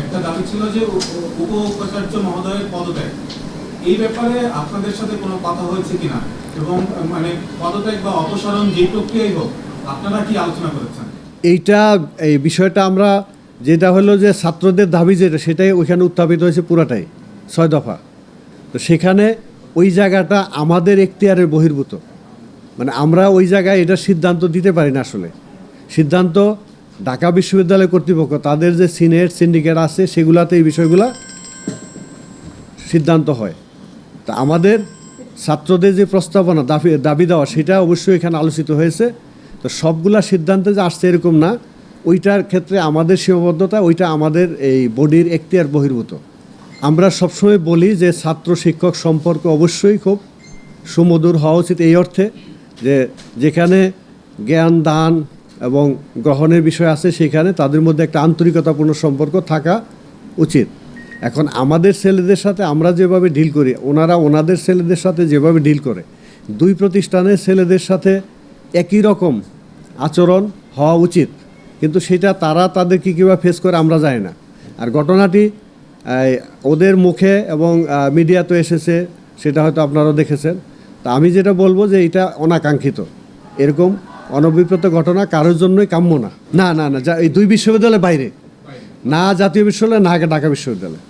একটা দাবি ছিল যে উপ-উপাচার্য মহোদয়ের পদত্যাগ। এই ব্যাপারে আপনাদের সাথে কোনো কথা হয়েছে কিনা, এবং মানে পদত্যাগ বা অপসারণ যে প্রক্রিয়াই হোক আপনারা কি আলোচনা করেছেন? এই বিষয়টা আমরা যেটা হলো যে ছাত্রদের দাবি যেটা সেটাই ওইখানে উত্থাপিত হয়েছে পুরাটাই 6 দফা। তো সেখানে ওই জায়গাটা আমাদের এখতিয়ারের বহির্ভূত, মানে আমরা ওই জায়গায় এটা সিদ্ধান্ত দিতে পারি না। আসলে সিদ্ধান্ত ঢাকা বিশ্ববিদ্যালয় কর্তৃপক্ষ তাদের যে সিন্ডিকেট আছে সেগুলাতে এই বিষয়গুলা সিদ্ধান্ত হয়। তা আমাদের ছাত্রদের যে প্রস্তাবনা দাবি দেওয়া সেটা অবশ্যই এখানে আলোচিত হয়েছে। তো সবগুলা সিদ্ধান্তে যে আসছে এরকম না, ওইটার ক্ষেত্রে আমাদের সীমাবদ্ধতা, ওইটা আমাদের এই বডির এখতিয়ার বহির্ভূত। আমরা সবসময় বলি যে ছাত্র শিক্ষক সম্পর্ক অবশ্যই খুব সুমধুর হওয়া উচিত, এই অর্থে যে যেখানে জ্ঞান দান এবং গ্রহণের বিষয় আছে সেখানে তাদের মধ্যে একটা আন্তরিকতাপূর্ণ সম্পর্ক থাকা উচিত। এখন আমাদের ছেলেদের সাথে আমরা যেভাবে ডিল করি, ওনারা ওনাদের ছেলেদের সাথে যেভাবে ডিল করে, দুই প্রতিষ্ঠানের ছেলেদের সাথে একই রকম আচরণ হওয়া উচিত, কিন্তু সেটা তারা তাদের কীভাবে ফেস করে আমরা জানি না। আর ঘটনাটি ওদের মুখে এবং মিডিয়াতে এসেছে, সেটা হয়তো আপনারাও দেখেছেন। তা আমি যেটা বলবো যে এটা অনাকাঙ্ক্ষিত, এরকম অনভিপ্রেত ঘটনা কারোর জন্যই কাম্য না। না না না এই দুই বিশ্ববিদ্যালয়ের বাইরে, না জাতীয় বিশ্ববিদ্যালয় না ঢাকা বিশ্ববিদ্যালয়,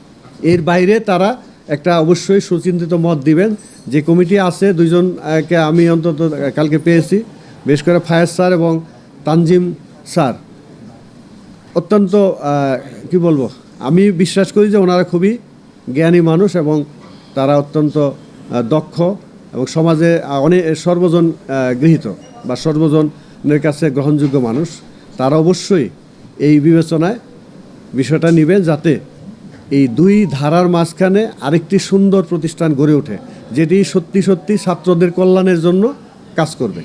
এর বাইরে তারা একটা অবশ্যই সুচিন্তিত মত দিবেন। যে কমিটি আছে দুইজনকে আমি অন্তত কালকে পেয়েছি, বেশ করে ফায়াজ স্যার এবং তানজিম স্যার, অত্যন্ত কি বলবো, আমি বিশ্বাস করি যে ওনারা খুবই জ্ঞানী মানুষ এবং তারা অত্যন্ত দক্ষ এবং সমাজে অনেক সর্বজন গৃহীত বা সর্বজনের কাছে গ্রহণযোগ্য মানুষ। তারা অবশ্যই এই বিবেচনায় বিষয়টা নেবেন, যাতে এই দুই ধারার মাঝখানে আরেকটি সুন্দর প্রতিষ্ঠান গড়ে ওঠে, যেটি সত্যি সত্যি ছাত্রদের কল্যাণের জন্য কাজ করবে।